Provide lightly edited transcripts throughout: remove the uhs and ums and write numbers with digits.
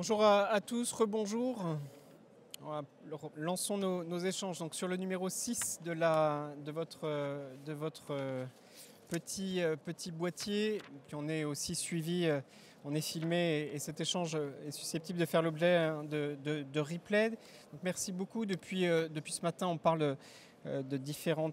Bonjour à tous, rebonjour. Voilà, lançons nos échanges donc, sur le numéro 6 de votre petit boîtier. Puis on est aussi suivi, on est filmé et cet échange est susceptible de faire l'objet de replay. Donc merci beaucoup. Depuis ce matin, on parle de différents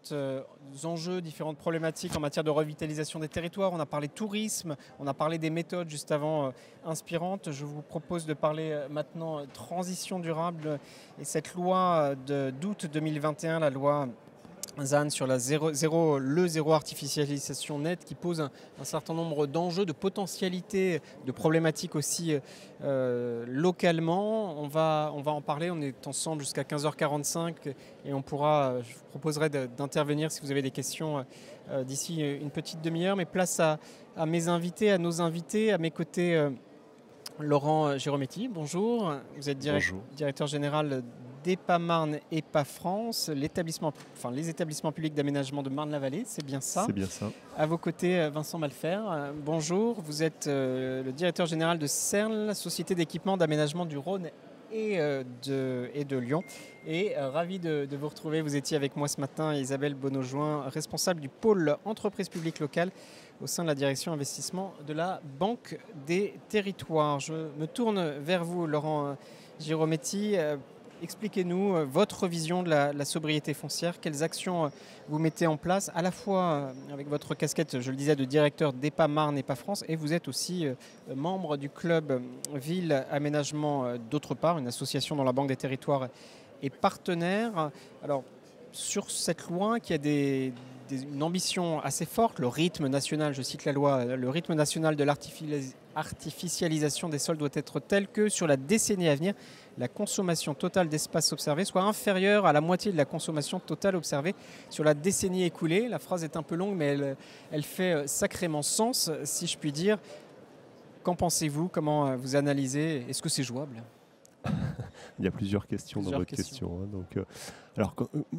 enjeux, différentes problématiques en matière de revitalisation des territoires. On a parlé tourisme, on a parlé des méthodes juste avant inspirantes. Je vous propose de parler maintenant transition durable et cette loi d'août 2021, la loi ZAN sur le zéro artificialisation nette qui pose un certain nombre d'enjeux, de potentialités, de problématiques aussi localement. On va en parler, on est ensemble jusqu'à 15h45 et je vous proposerai d'intervenir si vous avez des questions d'ici une petite demi-heure. Mais place à mes invités, à nos invités, à mes côtés Laurent Girometti, bonjour. Vous êtes directeur général d'EPA Marne EPA France, les établissements publics d'aménagement de Marne-la-Vallée, c'est bien ça? C'est bien ça. À vos côtés, Vincent Malfer, bonjour. Vous êtes le directeur général de CERN, Société d'équipement d'aménagement du Rhône et de Lyon. Et ravi de vous retrouver. Vous étiez avec moi ce matin, Isabelle Bonaujoin, responsable du pôle entreprise publique locale au sein de la direction investissement de la Banque des Territoires. Je me tourne vers vous, Laurent Girometti. Expliquez-nous votre vision de la sobriété foncière, quelles actions vous mettez en place, à la fois avec votre casquette, je le disais, de directeur d'EPA Marne EPA France, et vous êtes aussi membre du club Ville Aménagement d'autre part, une association dont la Banque des Territoires est partenaire. Alors, sur cette loi qui a une ambition assez forte, le rythme national, je cite la loi, le rythme national de l'artificialisation des sols doit être tel que sur la décennie à venir, la consommation totale d'espace observé soit inférieure à la moitié de la consommation totale observée sur la décennie écoulée. La phrase est un peu longue, mais elle fait sacrément sens, si je puis dire. Qu'en pensez-vous? Comment vous analysez? Est-ce que c'est jouable? Il y a plusieurs questions dans votre question. Alors,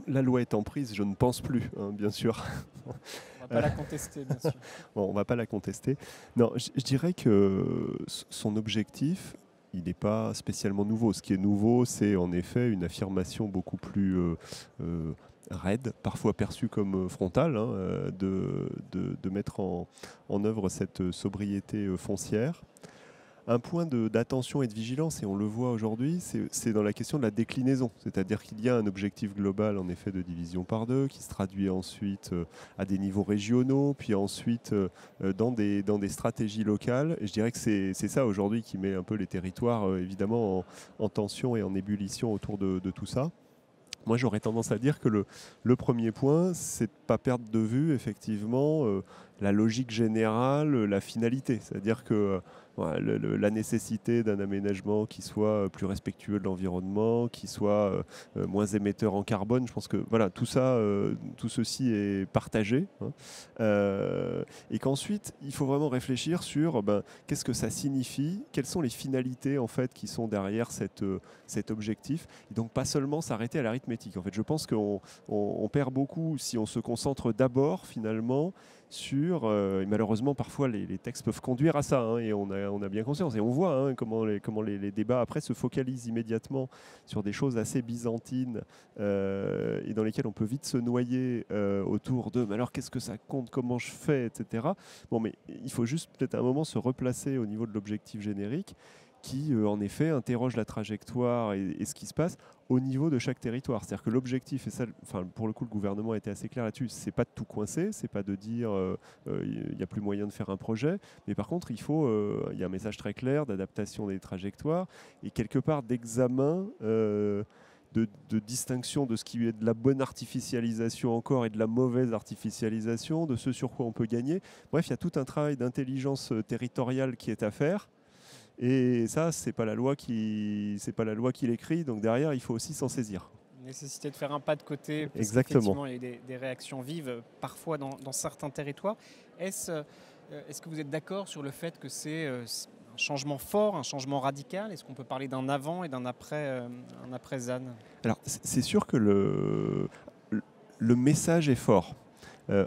la loi étant prise, je ne pense plus, bien sûr. On ne va pas la contester, bien sûr. Bon, on ne va pas la contester. Non, je dirais que son objectif, il n'est pas spécialement nouveau. Ce qui est nouveau, c'est en effet une affirmation beaucoup plus raide, parfois perçue comme frontale, de mettre en œuvre cette sobriété foncière. Un point d'attention et de vigilance, et on le voit aujourd'hui, c'est dans la question de la déclinaison. C'est-à-dire qu'il y a un objectif global, en effet, de division par deux, qui se traduit ensuite à des niveaux régionaux, puis ensuite dans des stratégies locales. Et je dirais que c'est ça aujourd'hui qui met un peu les territoires, évidemment, en tension et en ébullition autour de tout ça. Moi, j'aurais tendance à dire que le premier point, c'est de ne pas perdre de vue, effectivement, la logique générale, la finalité. C'est-à-dire que la nécessité d'un aménagement qui soit plus respectueux de l'environnement, qui soit moins émetteur en carbone, je pense que voilà, tout ceci est partagé. Et qu'ensuite, il faut vraiment réfléchir sur qu'est-ce que ça signifie, quelles sont les finalités en fait, qui sont derrière cet objectif. Et donc pas seulement s'arrêter à l'arithmétique. En fait, je pense qu'on perd beaucoup si on se concentre d'abord finalement sur, et malheureusement parfois les textes peuvent conduire à ça, et on a bien conscience, et on voit comment les débats après se focalisent immédiatement sur des choses assez byzantines et dans lesquelles on peut vite se noyer autour de mais alors qu'est-ce que ça compte, comment je fais, etc. Bon, mais il faut juste peut-être à un moment se replacer au niveau de l'objectif générique qui, en effet, interroge la trajectoire et ce qui se passe au niveau de chaque territoire. C'est-à-dire que l'objectif, et ça, pour le coup, le gouvernement a été assez clair là-dessus, c'est pas de tout coincer, c'est pas de dire il n'y a plus moyen de faire un projet, mais par contre, il y a un message très clair d'adaptation des trajectoires et quelque part d'examen de distinction de ce qui est de la bonne artificialisation encore et de la mauvaise artificialisation, de ce sur quoi on peut gagner. Bref, il y a tout un travail d'intelligence territoriale qui est à faire. Et ça, c'est pas la loi qui l'écrit. Donc derrière, il faut aussi s'en saisir. Nécessité de faire un pas de côté, parce Exactement. qu'effectivement, il y a des réactions vives parfois dans certains territoires. Est-ce que vous êtes d'accord sur le fait que c'est un changement fort, un changement radical? Est-ce qu'on peut parler d'un avant et d'un après ZAN? Alors, c'est sûr que le message est fort.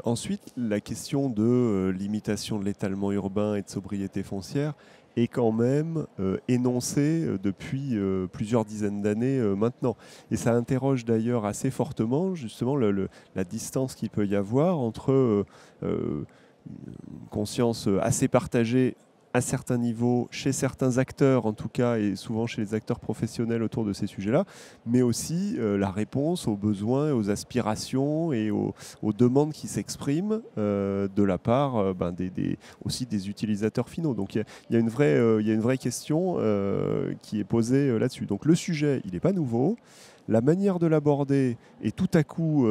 Ensuite, la question de limitation de l'étalement urbain et de sobriété foncière est quand même énoncée depuis plusieurs dizaines d'années maintenant. Et ça interroge d'ailleurs assez fortement justement la distance qu'il peut y avoir entre une conscience assez partagée à certains niveaux, chez certains acteurs en tout cas, et souvent chez les acteurs professionnels autour de ces sujets-là, mais aussi la réponse aux besoins, aux aspirations et aux demandes qui s'expriment de la part aussi des utilisateurs finaux. Donc il y a une vraie question qui est posée là-dessus. Donc le sujet, il n'est pas nouveau. La manière de l'aborder est tout à coup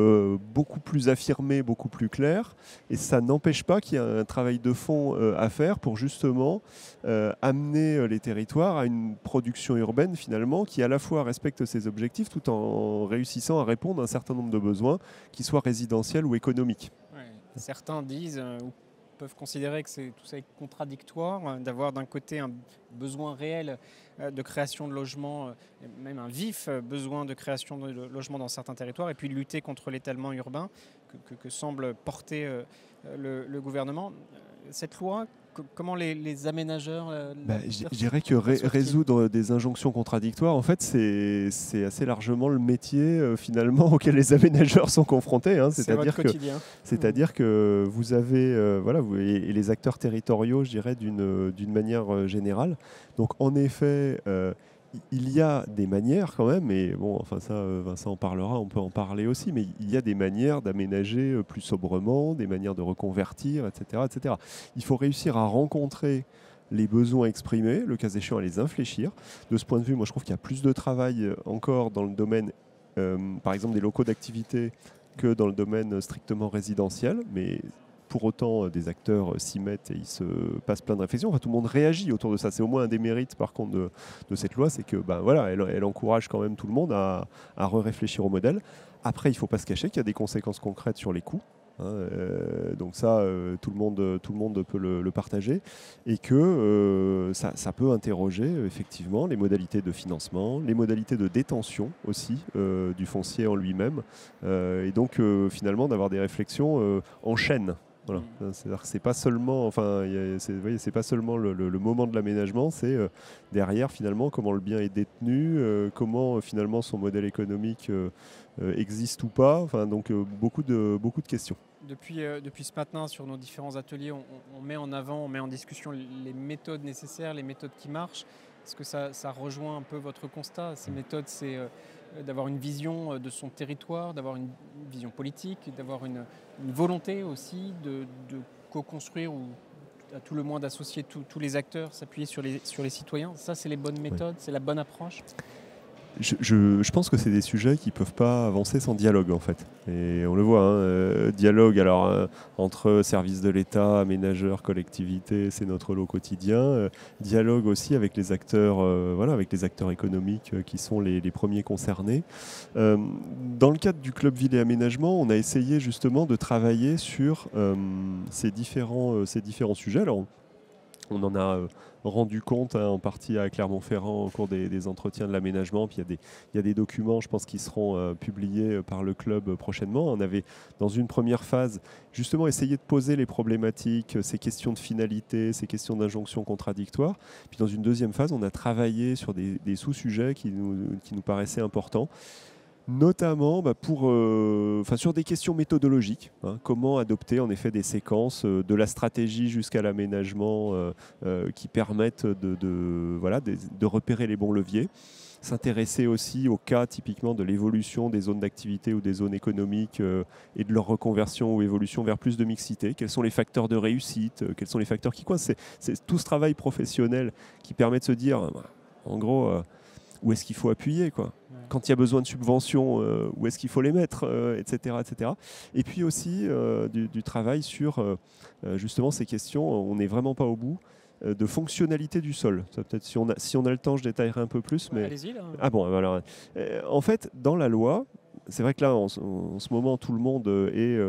beaucoup plus affirmée, beaucoup plus claire, et ça n'empêche pas qu'il y a un travail de fond à faire pour justement amener les territoires à une production urbaine finalement qui à la fois respecte ses objectifs tout en réussissant à répondre à un certain nombre de besoins, qu'ils soient résidentiels ou économiques. Ouais. Certains disent ou peuvent considérer que tout ça est contradictoire, d'avoir d'un côté un besoin réel de création de logements, même un vif besoin de création de logements dans certains territoires, et puis lutter contre l'étalement urbain que semble porter le gouvernement. Cette loi, comment les aménageurs je dirais que résoudre des injonctions contradictoires, en fait, c'est assez largement le métier finalement auquel les aménageurs sont confrontés. Hein. C'est-à-dire que vous avez et les acteurs territoriaux, je dirais, d'une manière générale. Donc en effet, il y a des manières quand même, et bon, enfin ça, Vincent en parlera, on peut en parler aussi, mais il y a des manières d'aménager plus sobrement, des manières de reconvertir, etc., etc. Il faut réussir à rencontrer les besoins exprimés, le cas échéant à les infléchir. De ce point de vue, moi je trouve qu'il y a plus de travail encore dans le domaine, par exemple, des locaux d'activité que dans le domaine strictement résidentiel, mais pour autant, des acteurs s'y mettent et ils se passent plein de réflexions. Enfin, tout le monde réagit autour de ça. C'est au moins un des mérites, par contre, de cette loi, c'est que, elle encourage quand même tout le monde à réfléchir au modèle. Après, il ne faut pas se cacher qu'il y a des conséquences concrètes sur les coûts. Donc ça, tout le monde peut le partager, et que ça peut interroger effectivement les modalités de financement, les modalités de détention aussi du foncier en lui-même, et donc finalement d'avoir des réflexions en chaîne. Voilà. C'est-à-dire que c'est pas seulement, c'est pas seulement le moment de l'aménagement, c'est derrière finalement comment le bien est détenu, comment finalement son modèle économique existe ou pas. Enfin, donc beaucoup de questions. Depuis ce matin, sur nos différents ateliers, on met en avant, on met en discussion les méthodes nécessaires, les méthodes qui marchent. Est-ce que ça rejoint un peu votre constat? Ces méthodes, c'est d'avoir une vision de son territoire, d'avoir une vision politique, d'avoir une volonté aussi de co-construire ou à tout le moins d'associer tous les acteurs, s'appuyer sur les citoyens. Ça, c'est les bonnes méthodes, c'est la bonne approche. Je pense que c'est des sujets qui ne peuvent pas avancer sans dialogue en fait. Et on le voit, dialogue entre services de l'État, aménageurs, collectivités, c'est notre lot quotidien. Dialogue aussi avec les acteurs, avec les acteurs économiques qui sont les premiers concernés. Dans le cadre du Club Ville et Aménagement, on a essayé justement de travailler sur ces différents sujets. Alors, on en a rendu compte en partie à Clermont-Ferrand au cours des entretiens de l'aménagement. Puis il y a des documents, je pense, qui seront publiés par le club prochainement. On avait, dans une première phase, justement essayé de poser les problématiques, ces questions de finalité, ces questions d'injonction contradictoire. Puis dans une deuxième phase, on a travaillé sur des sous-sujets qui nous paraissaient importants. Notamment sur des questions méthodologiques, comment adopter en effet des séquences de la stratégie jusqu'à l'aménagement qui permettent de repérer les bons leviers, s'intéresser aussi au cas typiquement de l'évolution des zones d'activité ou des zones économiques et de leur reconversion ou évolution vers plus de mixité, quels sont les facteurs de réussite, quels sont les facteurs qui coincent. C'est tout ce travail professionnel qui permet de se dire, en gros, où est-ce qu'il faut appuyer, quoi. Quand il y a besoin de subventions, où est-ce qu'il faut les mettre, etc., etc. Et puis aussi du travail sur justement ces questions, on n'est vraiment pas au bout, de fonctionnalité du sol. Ça, peut-être si on a le temps, je détaillerai un peu plus. Mais... Allez-y, là. Ah bon, alors, en fait, dans la loi, c'est vrai que là, en ce moment, tout le monde est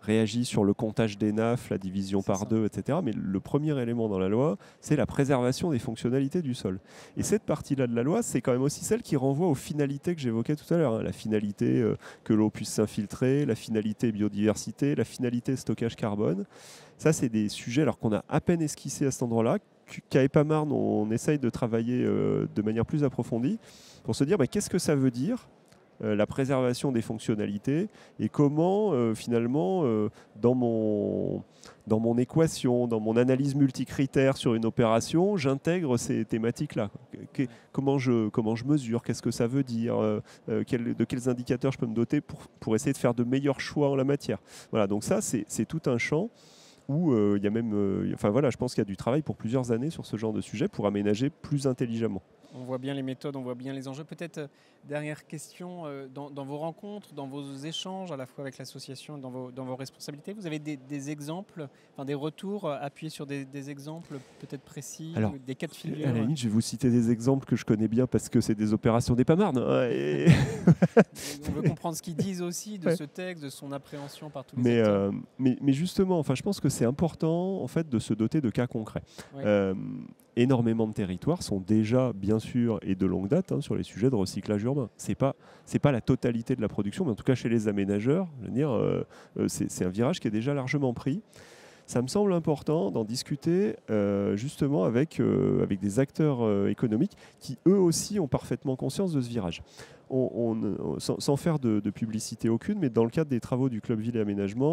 réagit sur le comptage des NAF, la division par deux, etc. Mais le premier élément dans la loi, c'est la préservation des fonctionnalités du sol. Et cette partie-là de la loi, c'est quand même aussi celle qui renvoie aux finalités que j'évoquais tout à l'heure, hein. La finalité que l'eau puisse s'infiltrer, la finalité biodiversité, la finalité stockage carbone. Ça, c'est des sujets alors qu'on a à peine esquissé à cet endroit-là, qu'à EPAMARN, on essaye de travailler de manière plus approfondie pour se dire qu'est-ce que ça veut dire la préservation des fonctionnalités et comment finalement dans mon équation, dans mon analyse multicritère sur une opération, j'intègre ces thématiques-là. Comment je mesure, qu'est-ce que ça veut dire, de quels indicateurs je peux me doter pour essayer de faire de meilleurs choix en la matière. Voilà, donc ça, c'est tout un champ où il y a même, je pense qu'il y a du travail pour plusieurs années sur ce genre de sujet pour aménager plus intelligemment. On voit bien les méthodes, on voit bien les enjeux. Peut-être, dernière question, dans vos rencontres, dans vos échanges, à la fois avec l'association et dans vos responsabilités, vous avez des exemples, des retours appuyés sur des exemples peut-être précis, alors, des cas de figure? À la limite, je vais vous citer des exemples que je connais bien parce que c'est des opérations d'EPAMARN. On veut comprendre ce qu'ils disent aussi de ce texte, de son appréhension par tous les acteurs. Mais justement, je pense que c'est important en fait, de se doter de cas concrets. Ouais. Énormément de territoires sont déjà, bien sûr, et de longue date, sur les sujets de recyclage urbain. C'est pas la totalité de la production, mais en tout cas chez les aménageurs, je veux dire, c'est un virage qui est déjà largement pris. Ça me semble important d'en discuter justement avec des acteurs économiques qui, eux aussi, ont parfaitement conscience de ce virage. Sans faire de publicité aucune, mais dans le cadre des travaux du Club Ville et Aménagement,